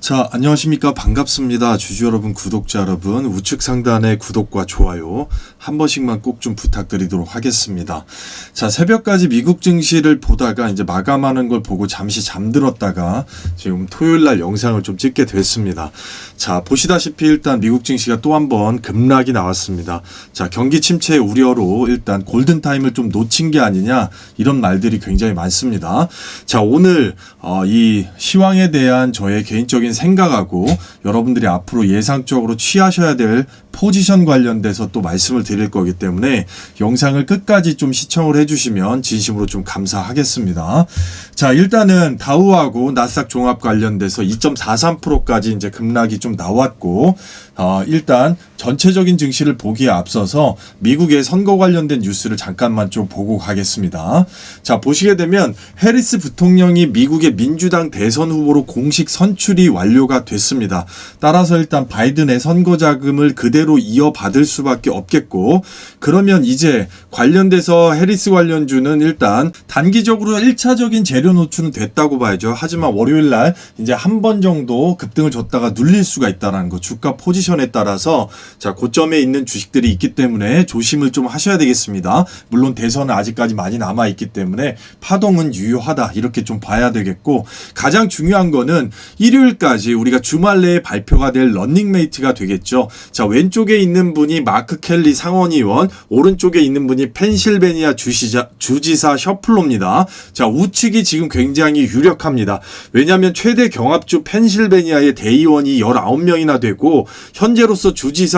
자, 안녕하십니까. 반갑습니다. 주주 여러분, 구독자 여러분, 우측 상단의 구독과 좋아요 한 번씩만 꼭 좀 부탁드리도록 하겠습니다. 자, 새벽까지 미국 증시를 보다가 이제 마감하는 걸 보고 잠시 잠들었다가 지금 토요일 날 영상을 좀 찍게 됐습니다. 자, 보시다시피 일단 미국 증시가 또 한 번 급락이 나왔습니다. 자, 경기 침체 우려로 일단 골든타임을 좀 놓친 게 아니냐, 이런 말들이 굉장히 많습니다. 자, 오늘 이 시황에 대한 저의 개인적인 생각하고 여러분들이 앞으로 예상적으로 취하셔야 될 포지션 관련돼서 또 말씀을 드릴 거기 때문에 영상을 끝까지 좀 시청을 해주시면 진심으로 좀 감사하겠습니다. 자, 일단은 다우하고 나스닥 종합 관련돼서 2.43%까지 이제 급락이 좀 나왔고, 일단 전체적인 증시를 보기에 앞서서 미국의 선거 관련된 뉴스를 잠깐만 좀 보고 가겠습니다. 자, 보시게 되면 해리스 부통령이 미국의 민주당 대선 후보로 공식 선출이 완료가 됐습니다. 따라서 일단 바이든의 선거 자금을 그대로 이어받을 수밖에 없겠고, 그러면 이제 관련돼서 해리스 관련주는 일단 단기적으로 1차적인 재료 노출은 됐다고 봐야죠. 하지만 월요일 날 이제 한 번 정도 급등을 줬다가 눌릴 수가 있다는 거, 주가 포지션에 따라서 자, 고점에 있는 주식들이 있기 때문에 조심을 좀 하셔야 되겠습니다. 물론 대선은 아직까지 많이 남아 있기 때문에 파동은 유효하다, 이렇게 좀 봐야 되겠고, 가장 중요한 거는 일요일까지 우리가 주말 내에 발표가 될 런닝메이트가 되겠죠. 자, 왼쪽에 있는 분이 마크 켈리 상원의원, 오른쪽에 있는 분이 펜실베니아 주지사 셔플로입니다. 자, 우측이 지금 굉장히 유력합니다. 왜냐하면 최대 경합주 펜실베니아의 대의원이 19명이나 되고, 현재로서 주지사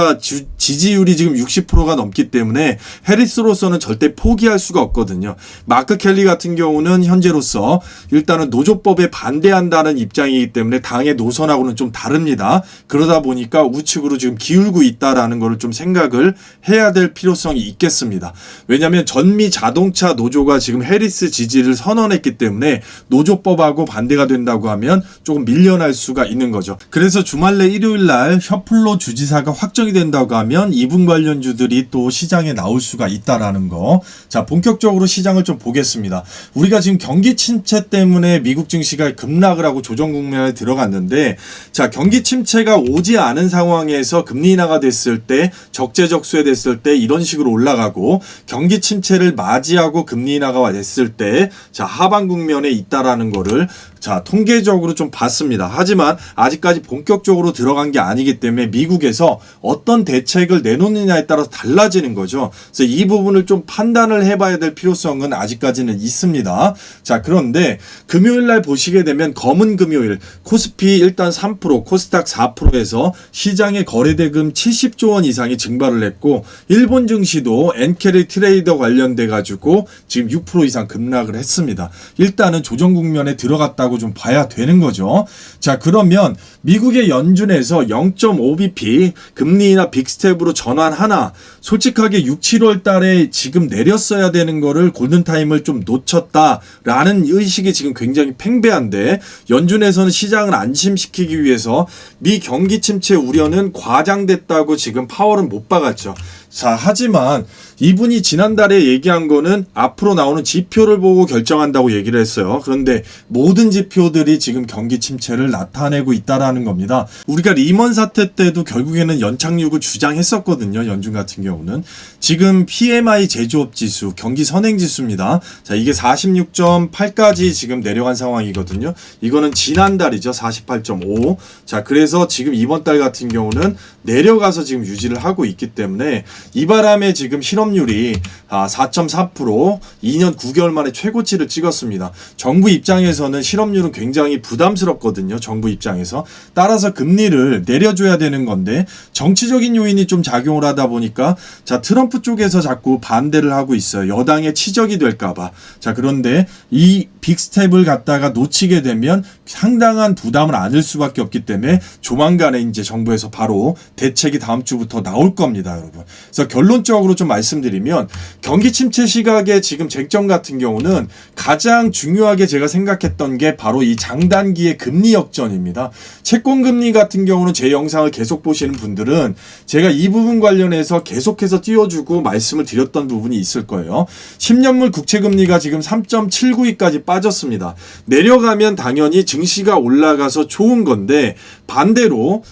지지율이 지금 60%가 넘기 때문에 해리스로서는 절대 포기할 수가 없거든요. 마크 켈리 같은 경우는 현재로서 일단은 노조법에 반대한다는 입장이기 때문에 당의 노선하고는 좀 다릅니다. 그러다 보니까 우측으로 지금 기울고 있다라는 것을 좀 생각을 해야 될 필요성이 있겠습니다. 왜냐하면 전미 자동차 노조가 지금 해리스 지지를 선언했기 때문에 노조법하고 반대가 된다고 하면 조금 밀려날 수가 있는 거죠. 그래서 주말 내 일요일 날 셔플로 주지사가 확정이 된다고 하면 이분 관련주들이 또 시장에 나올 수가 있다라는 거. 자, 본격적으로 시장을 좀 보겠습니다. 우리가 지금 경기 침체 때문에 미국 증시가 급락을 하고 조정 국면에 들어갔는데, 자, 경기 침체가 오지 않은 상황에서 금리 인하가 됐을 때, 적재적소에 됐을 때 이런 식으로 올라가고, 경기 침체를 맞이하고 금리 인하가 됐을 때 자, 하방 국면에 있다라는 거를 자, 통계적으로 좀 봤습니다. 하지만 아직까지 본격적으로 들어간 게 아니기 때문에 미국에서 어떤 대책을 내놓느냐에 따라서 달라지는 거죠. 그래서 이 부분을 좀 판단을 해봐야 될 필요성은 아직까지는 있습니다. 자, 그런데 금요일 날 보시게 되면 검은 금요일, 코스피 일단 3%, 코스닥 4%에서 시장의 거래대금 70조 원 이상이 증발을 했고, 일본 증시도 엔캐리 트레이더 관련돼 가지고 지금 6% 이상 급락을 했습니다. 일단은 조정 국면에 들어갔다고 좀 봐야 되는 거죠. 자, 그러면 미국의 연준에서 0.5bp 금리 인하 빅스텝으로 전환하나, 솔직하게 6, 7월 달에 지금 내렸어야 되는 거를 골든타임을 좀 놓쳤다라는 의식이 지금 굉장히 팽배한데, 연준에서는 시장을 안심시키기 위해서 미 경기 침체 우려는 과장됐다고 지금 파월은 못 박았죠. 자, 하지만 이분이 지난달에 얘기한 거는 앞으로 나오는 지표를 보고 결정한다고 얘기를 했어요. 그런데 모든 지표들이 지금 경기 침체를 나타내고 있다라는 겁니다. 우리가 리먼 사태 때도 결국에는 연착륙을 주장했었거든요. 연준 같은 경우는. 지금 PMI 제조업 지수, 경기 선행 지수입니다. 자, 이게 46.8까지 지금 내려간 상황이거든요. 이거는 지난달이죠. 48.5. 자, 그래서 지금 이번 달 같은 경우는 내려가서 지금 유지를 하고 있기 때문에 이 바람에 지금 실업률이 4.4%, 2년 9개월 만에 최고치를 찍었습니다. 정부 입장에서는 실업률은 굉장히 부담스럽거든요. 정부 입장에서. 따라서 금리를 내려줘야 되는 건데, 정치적인 요인이 좀 작용을 하다 보니까 자, 트럼프 쪽에서 자꾸 반대를 하고 있어요. 여당의 치적이 될까봐. 자, 그런데 이 빅스텝을 갖다가 놓치게 되면 상당한 부담을 안을 수밖에 없기 때문에 조만간에 이제 정부에서 바로 대책이 다음 주부터 나올 겁니다, 여러분. 그래서 결론적으로 좀 말씀드리면 경기 침체 시각의 지금 쟁점 같은 경우는 가장 중요하게 제가 생각했던 게 바로 이 장단기의 금리 역전입니다. 채권 금리 같은 경우는 제 영상을 계속 보시는 분들은 제가 이 부분 관련해서 계속해서 띄워주고 말씀을 드렸던 부분이 있을 거예요. 10년물 국채금리가 지금 3.792까지 빠졌습니다. 내려가면 당연히 증시가 올라가서 좋은 건데 반대로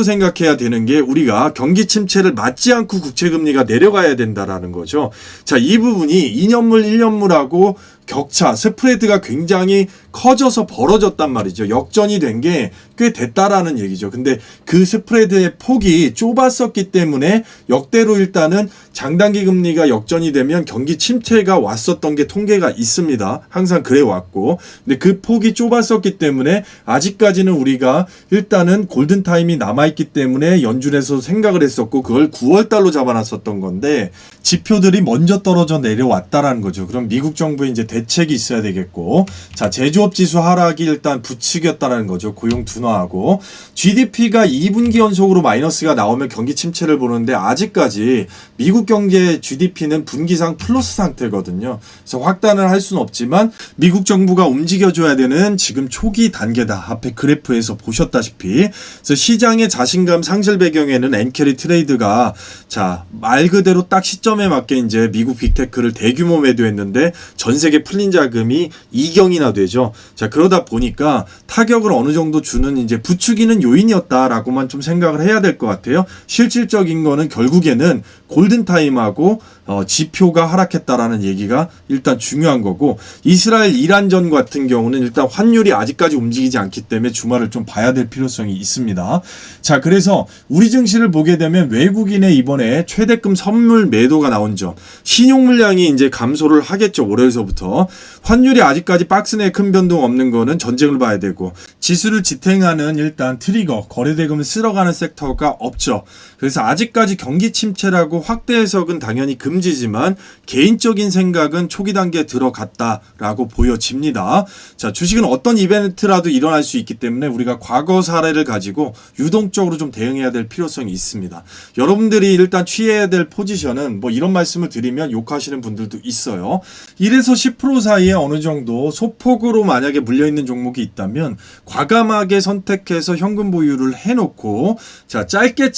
생각해야 되는 게 우리가 경기 침체를 맞지 않고 국채금리가 내려가야 된다라는 거죠. 자, 이 부분이 2년물, 1년물하고 격차, 스프레드가 굉장히 커져서 벌어졌단 말이죠. 역전이 된 게 꽤 됐다라는 얘기죠. 근데 그 스프레드의 폭이 좁았었기 때문에 역대로 일단은 장단기 금리가 역전이 되면 경기 침체가 왔었던 게 통계가 있습니다. 항상 그래 왔고. 근데 그 폭이 좁았었기 때문에 아직까지는 우리가 일단은 골든타임이 남아있기 때문에 연준에서 생각을 했었고 그걸 9월달로 잡아놨었던 건데 지표들이 먼저 떨어져 내려왔다라는 거죠. 그럼 미국 정부의 이제 대책이 있어야 되겠고, 자, 제조업 지수 하락이 일단 부추겼다라는 거죠. 고용 둔화하고 GDP가 2분기 연속으로 마이너스가 나오면 경기 침체를 보는데 아직까지 미국 경제 GDP는 분기상 플러스 상태거든요. 그래서 확단을 할 수는 없지만 미국 정부가 움직여줘야 되는 지금 초기 단계다. 앞에 그래프에서 보셨다시피. 그래서 시장의 자신감 상실 배경에는 엔캐리 트레이드가 자, 말 그대로 딱 시점에 맞게 이제 미국 빅테크를 대규모 매도했는데 전 세계 풀린 자금이 2경이나 되죠. 자, 그러다 보니까 타격을 어느 정도 주는 이제 부추기는 요인이었다라고만 좀 생각을 해야 될 것 같아요. 실질적인 거는 결국에는 골든타임하고 지표가 하락했다라는 얘기가 일단 중요한 거고, 이스라엘 이란전 같은 경우는 일단 환율이 아직까지 움직이지 않기 때문에 주말을 좀 봐야 될 필요성이 있습니다. 자, 그래서 우리 증시를 보게 되면 외국인의 이번에 최대금 선물 매도가 나온 점, 신용 물량이 이제 감소를 하겠죠. 월요일서부터. 환율이 아직까지 박스 내에 큰 변동 없는 거는 전쟁을 봐야 되고, 지수를 지탱하는 일단 트리거, 거래대금을 쓸어가는 섹터가 없죠. 그래서 아직까지 경기 침체라고 확대 해석은 당연히 금지지만 개인적인 생각은 초기 단계에 들어갔다라고 보여집니다. 자, 주식은 어떤 이벤트라도 일어날 수 있기 때문에 우리가 과거 사례를 가지고 유동적으로 좀 대응해야 될 필요성이 있습니다. 여러분들이 일단 취해야 될 포지션은 뭐 이런 말씀을 드리면 욕하시는 분들도 있어요. 1에서 10% 사이에 어느 정도 소폭으로 만약에 물려있는 종목이 있다면 과감하게 선택해서 현금 보유를 해놓고 자, 짧게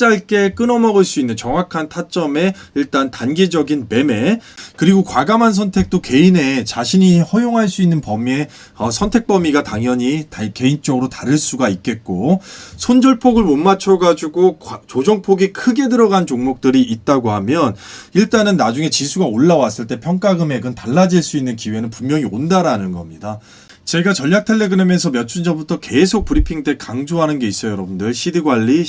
끊어먹을 수 있는 정확한 타점에 일단 단기적인 매매, 그리고 과감한 선택도 개인의 자신이 허용할 수 있는 범위의 선택 범위가 당연히 개인적으로 다를 수가 있겠고, 손절폭을 못 맞춰가지고 조정폭이 크게 들어간 종목들이 있다고 하면 일단은 나중에 지수가 올라왔을 때 평가 금액은 달라질 수 있는 기회는 분명히 온다라는 겁니다. 제가 전략 텔레그램에서 몇 주 전부터 계속 브리핑 때 강조하는 게 있어요, 여러분들. 시드 관리.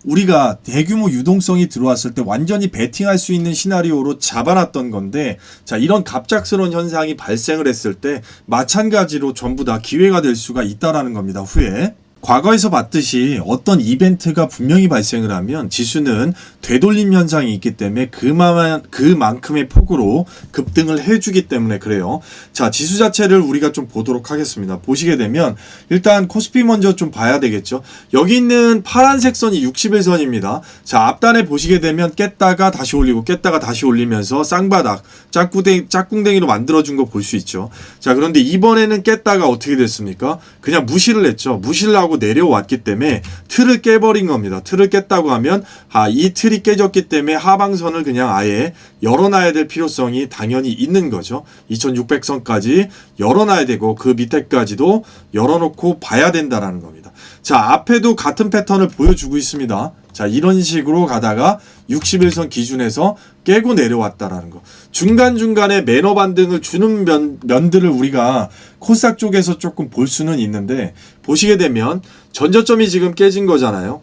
우리가 대규모 유동성이 들어왔을 때 완전히 베팅할 수 있는 시나리오로 잡아놨던 건데, 자, 이런 갑작스러운 현상이 발생을 했을 때 마찬가지로 전부 다 기회가 될 수가 있다라는 겁니다, 후에. 과거에서 봤듯이 어떤 이벤트가 분명히 발생을 하면 지수는 되돌림 현상이 있기 때문에 그만큼의 폭으로 급등을 해주기 때문에 그래요. 자, 지수 자체를 우리가 좀 보도록 하겠습니다. 보시게 되면 일단 코스피 먼저 좀 봐야 되겠죠. 여기 있는 파란색 선이 60일선입니다. 자, 앞단에 보시게 되면 깼다가 다시 올리고 깼다가 다시 올리면서 쌍바닥 짝꿍댕이로 만들어준 거 볼 수 있죠. 자, 그런데 이번에는 깼다가 어떻게 됐습니까? 그냥 무시를 했죠. 무시를 하고 내려왔기 때문에 틀을 깨버린 겁니다. 틀을 깼다고 하면 이 틀이 깨졌기 때문에 하방선을 그냥 아예 열어놔야 될 필요성이 당연히 있는 거죠. 2600선까지 열어놔야 되고 그 밑에까지도 열어놓고 봐야 된다라는 겁니다. 자, 앞에도 같은 패턴을 보여주고 있습니다. 자, 이런 식으로 가다가 60일선 기준에서 깨고 내려왔다라는 거. 중간중간에 매너 반등을 주는 면들을 우리가 코스닥 쪽에서 조금 볼 수는 있는데, 보시게 되면 전저점이 지금 깨진 거잖아요.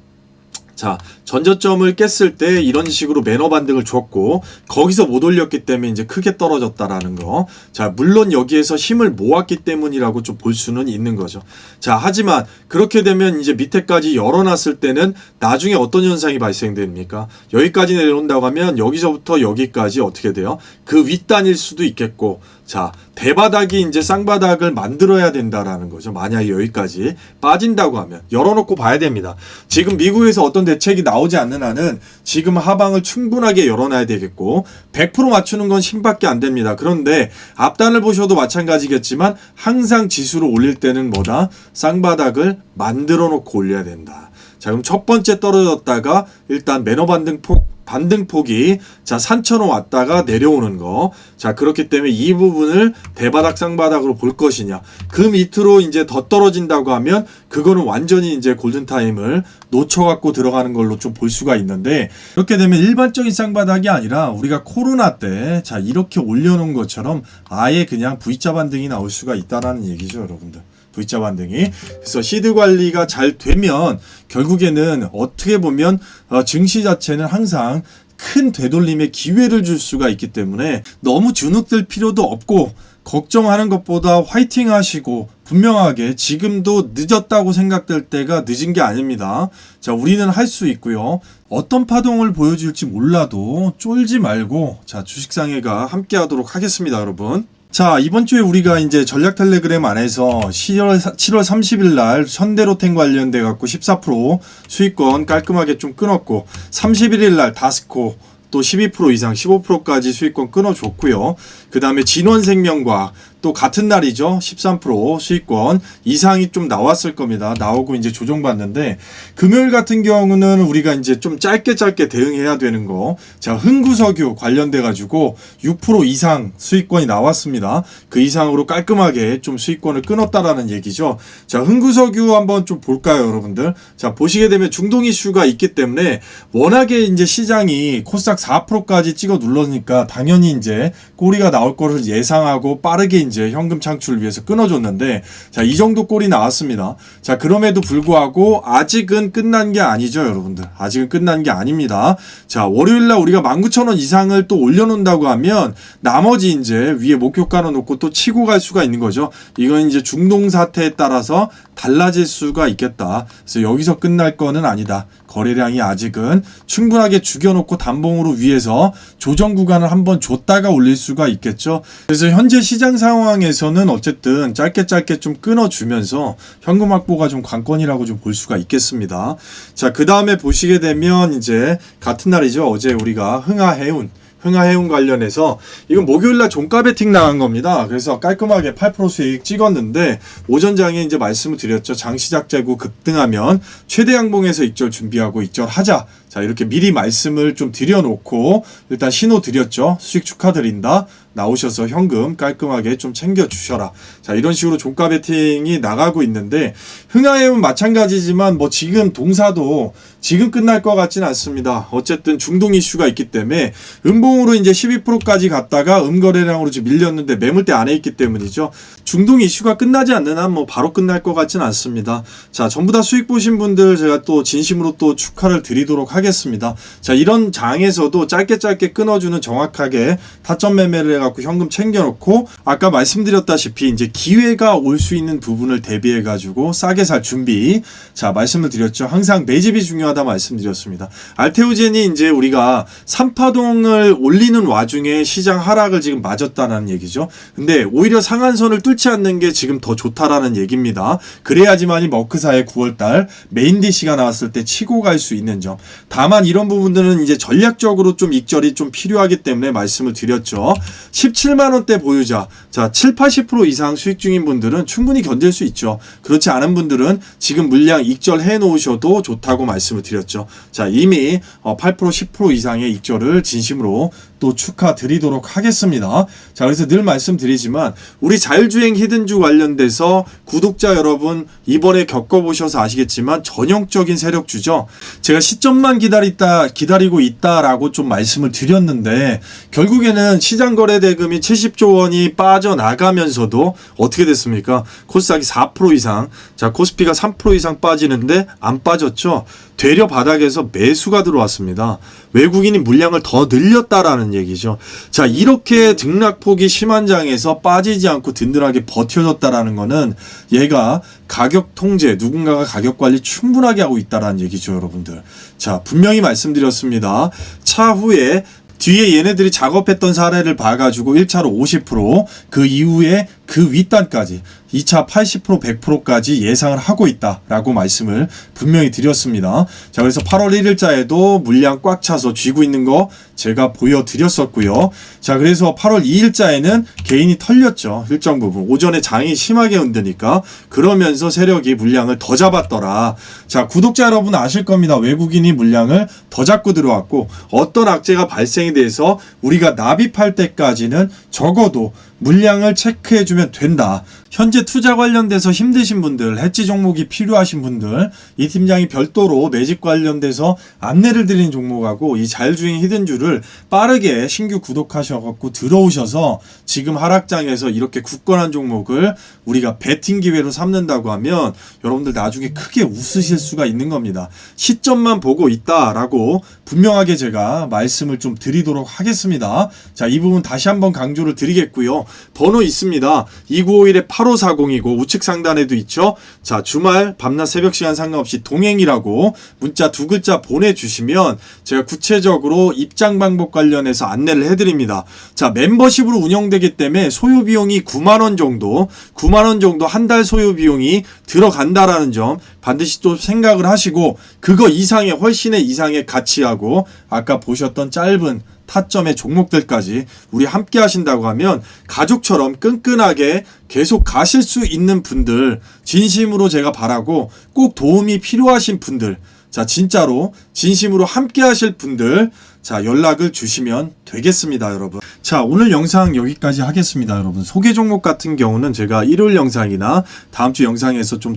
자, 전저점을 깼을 때 이런 식으로 매너 반등을 줬고 거기서 못 올렸기 때문에 이제 크게 떨어졌다라는 거. 자, 물론 여기에서 힘을 모았기 때문이라고 좀 볼 수는 있는 거죠. 자, 하지만 그렇게 되면 이제 밑에까지 열어놨을 때는 나중에 어떤 현상이 발생됩니까? 여기까지 내려온다고 하면 여기서부터 여기까지 어떻게 돼요? 그 윗단일 수도 있겠고, 자, 대바닥이 이제 쌍바닥을 만들어야 된다라는 거죠. 만약에 여기까지 빠진다고 하면 열어놓고 봐야 됩니다. 지금 미국에서 어떤 대책이 나오지 않는 한은 지금 하방을 충분하게 열어놔야 되겠고 100% 맞추는 건 힘밖에 안 됩니다. 그런데 앞단을 보셔도 마찬가지겠지만 항상 지수를 올릴 때는 뭐다? 쌍바닥을 만들어 놓고 올려야 된다. 자, 그럼 첫 번째 떨어졌다가 일단 매너 반등폭이 자 산천으로 왔다가 내려오는 거. 자, 그렇기 때문에 이 부분을 대바닥 쌍바닥으로 볼 것이냐. 그 밑으로 이제 더 떨어진다고 하면 그거는 완전히 이제 골든타임을 놓쳐갖고 들어가는 걸로 좀 볼 수가 있는데, 이렇게 되면 일반적인 쌍바닥이 아니라 우리가 코로나 때 자 이렇게 올려놓은 것처럼 아예 그냥 V자 반등이 나올 수가 있다라는 얘기죠, 여러분들. V자 반등이. 그래서 시드 관리가 잘 되면 결국에는 어떻게 보면 증시 자체는 항상 큰 되돌림의 기회를 줄 수가 있기 때문에 너무 주눅들 필요도 없고 걱정하는 것보다 화이팅 하시고 분명하게 지금도 늦었다고 생각될 때가 늦은 게 아닙니다. 자, 우리는 할 수 있고요. 어떤 파동을 보여줄지 몰라도 쫄지 말고 자 주식상해가 함께 하도록 하겠습니다, 여러분. 자, 이번 주에 우리가 이제 전략 텔레그램 안에서 7월 30일 날 현대로템 관련돼 갖고 14% 수익권 깔끔하게 좀 끊었고 31일 날 다스코 또 12% 이상 15%까지 수익권 끊어줬고요. 그 다음에 진원생명과학 또 같은 날이죠. 13% 수익권 이상이 좀 나왔을 겁니다. 나오고 이제 조정받는데 금요일 같은 경우는 우리가 이제 좀 짧게 대응해야 되는 거. 자, 흥구석유 관련돼 가지고 6% 이상 수익권이 나왔습니다. 그 이상으로 깔끔하게 좀 수익권을 끊었다라는 얘기죠. 자, 흥구석유 한번 좀 볼까요, 여러분들? 자, 보시게 되면 중동 이슈가 있기 때문에 워낙에 이제 시장이 코스닥 4%까지 찍어 눌러니까 당연히 이제 꼬리가 나올 거를 예상하고 빠르게 이제 현금 창출을 위해서 끊어줬는데 자, 이 정도 꼴이 나왔습니다. 자, 그럼에도 불구하고 아직은 끝난 게 아니죠, 여러분들. 아직은 끝난 게 아닙니다. 자, 월요일날 우리가 19,000원 이상을 또 올려놓는다고 하면 나머지 이제 위에 목표가로 놓고 또 치고 갈 수가 있는 거죠. 이건 이제 중동 사태에 따라서 달라질 수가 있겠다. 그래서 여기서 끝날 거는 아니다. 거래량이 아직은 충분하게 죽여놓고 단봉으로 위에서 조정 구간을 한번 줬다가 올릴 수가 있겠죠. 그래서 현재 시장 상황에서는 어쨌든 짧게 좀 끊어주면서 현금 확보가 좀 관건이라고 좀 볼 수가 있겠습니다. 자, 그 다음에 보시게 되면 이제 같은 날이죠. 어제 우리가 흥하해운 관련해서 이건 목요일날 종가 베팅 나간 겁니다. 그래서 깔끔하게 8% 수익 찍었는데 오전장에 이제 말씀을 드렸죠. 장시작 재고 급등하면 최대 양봉에서 익절 준비하고 익절하자. 자, 이렇게 미리 말씀을 좀 드려놓고 일단 신호 드렸죠. 수익 축하드린다. 나오셔서 현금 깔끔하게 좀 챙겨주셔라. 자, 이런 식으로 종가 베팅이 나가고 있는데 흥하해운 마찬가지지만 뭐 지금 동사도 지금 끝날 것 같지는 않습니다. 어쨌든 중동 이슈가 있기 때문에 음봉으로 이제 12%까지 갔다가 음거래량으로 지금 밀렸는데 매물대 안에 있기 때문이죠. 중동 이슈가 끝나지 않는 한 뭐 바로 끝날 것 같지는 않습니다. 자, 전부 다 수익 보신 분들 제가 또 진심으로 또 축하를 드리도록 하겠습니다. 자, 이런 장에서도 짧게 끊어주는 정확하게 타점 매매를 해갖고 현금 챙겨놓고 아까 말씀드렸다시피 이제 기회가 올 수 있는 부분을 대비해가지고 싸게 살 준비. 자, 말씀을 드렸죠. 항상 매집이 중요하다 말씀드렸습니다. 알테오젠이 이제 우리가 3파동을 올리는 와중에 시장 하락을 지금 맞았다는 얘기죠. 근데 오히려 상한선을 뚫지 않는 게 지금 더 좋다라는 얘기입니다. 그래야지만이 머크사의 9월달 메인 DC가 나왔을 때 치고 갈 수 있는 점. 다만 이런 부분들은 이제 전략적으로 좀 익절이 좀 필요하기 때문에 말씀을 드렸죠. 17만원대 보유자, 자 70-80% 이상 수익 중인 분들은 충분히 견딜 수 있죠. 그렇지 않은 분들은 지금 물량 익절해 놓으셔도 좋다고 말씀을 드렸죠. 자, 이미 8% 10% 이상의 익절을 진심으로 또 축하드리도록 하겠습니다. 자, 그래서 늘 말씀드리지만 우리 자율주행 히든주 관련돼서 구독자 여러분 이번에 겪어보셔서 아시겠지만 전형적인 세력주죠. 제가 시점만 기다리고 있다라고 좀 말씀을 드렸는데 결국에는 시장 거래 대금이 70조 원이 빠져나가면서도 어떻게 됐습니까? 코스닥이 4% 이상, 자 코스피가 3% 이상 빠지는데 안 빠졌죠. 되려 바닥에서 매수가 들어왔습니다. 외국인이 물량을 더 늘렸다라는 얘기죠. 자, 이렇게 등락폭이 심한 장에서 빠지지 않고 든든하게 버텨줬다라는 거는 얘가 가격 통제, 누군가가 가격 관리 충분하게 하고 있다라는 얘기죠, 여러분들. 자, 분명히 말씀드렸습니다. 차후에 뒤에 얘네들이 작업했던 사례를 봐가지고 1차로 50%, 그 이후에 그 윗단까지 2차 80%, 100%까지 예상을 하고 있다라고 말씀을 분명히 드렸습니다. 자, 그래서 8월 1일자에도 물량 꽉 차서 쥐고 있는 거 제가 보여드렸었고요. 자, 그래서 8월 2일자에는 개인이 털렸죠. 일정 부분. 오전에 장이 심하게 흔드니까 그러면서 세력이 물량을 더 잡았더라. 자, 구독자 여러분 아실 겁니다. 외국인이 물량을 더 잡고 들어왔고 어떤 악재가 발생이 돼서 우리가 납입할 때까지는 적어도 물량을 체크해주면 된다. 현재 투자 관련돼서 힘드신 분들, 해지 종목이 필요하신 분들, 이 팀장이 별도로 매집 관련돼서 안내를 드린 종목하고 이 자율주행 히든주를 빠르게 신규 구독하셔갖고 들어오셔서 지금 하락장에서 이렇게 굳건한 종목을 우리가 베팅 기회로 삼는다고 하면 여러분들 나중에 크게 웃으실 수가 있는 겁니다. 시점만 보고 있다라고 분명하게 제가 말씀을 좀 드리도록 하겠습니다. 자, 이 부분 다시 한번 강조를 드리겠고요. 번호 있습니다. 2951에 8540이고 우측 상단에도 있죠. 자, 주말 밤낮 새벽 시간 상관없이 동행이라고 문자 2글자 보내주시면 제가 구체적으로 입장 방법 관련해서 안내를 해드립니다. 자, 멤버십으로 운영되기 때문에 소요 비용이 9만원 정도, 9만원 정도 한 달 소요 비용이 들어간다라는 점 반드시 또 생각을 하시고 그거 이상의 훨씬의 이상의 가치하고 아까 보셨던 짧은 타점의 종목들까지 우리 함께 하신다고 하면 가족처럼 끈끈하게 계속 가실 수 있는 분들 진심으로 제가 바라고 꼭 도움이 필요하신 분들 자 진짜로 진심으로 함께 하실 분들 자 연락을 주시면 되겠습니다 여러분. 자 오늘 영상 여기까지 하겠습니다 여러분. 소개 종목 같은 경우는 제가 일요일 영상이나 다음 주 영상에서 좀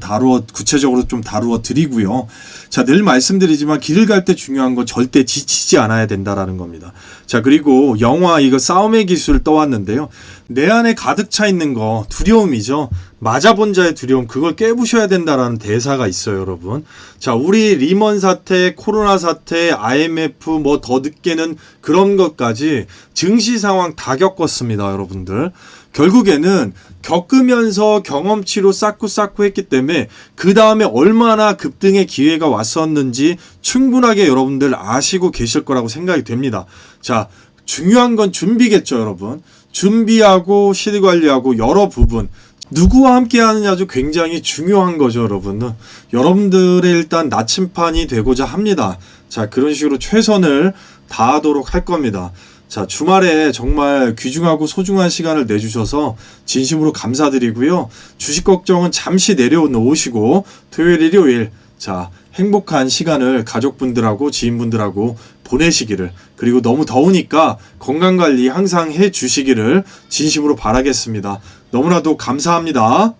구체적으로 좀 다루어 드리고요. 자 늘 말씀드리지만 길을 갈 때 중요한 건 절대 지치지 않아야 된다라는 겁니다. 자 그리고 영화 이거 싸움의 기술 떠왔는데요. 내 안에 가득 차 있는 거 두려움이죠. 맞아본 자의 두려움 그걸 깨부셔야 된다라는 대사가 있어요 여러분. 자 우리 리먼 사태, 코로나 사태, IMF 뭐 더 늦게는 그런 것까지 증시 상황 다 겪었습니다 여러분들. 결국에는 겪으면서 경험치로 쌓고 했기 때문에 그 다음에 얼마나 급등의 기회가 왔었는지 충분하게 여러분들 아시고 계실 거라고 생각이 됩니다. 자 중요한 건 준비겠죠 여러분. 준비하고 시드 관리하고 여러 부분 누구와 함께 하느냐도 굉장히 중요한 거죠 여러분. 여러분들의 일단 나침판이 되고자 합니다. 자 그런 식으로 최선을 다하도록 할 겁니다. 자 주말에 정말 귀중하고 소중한 시간을 내주셔서 진심으로 감사드리고요. 주식 걱정은 잠시 내려놓으시고 토요일 일요일 자 행복한 시간을 가족분들하고 지인분들하고 보내시기를 그리고 너무 더우니까 건강관리 항상 해 주시기를 진심으로 바라겠습니다. 너무나도 감사합니다.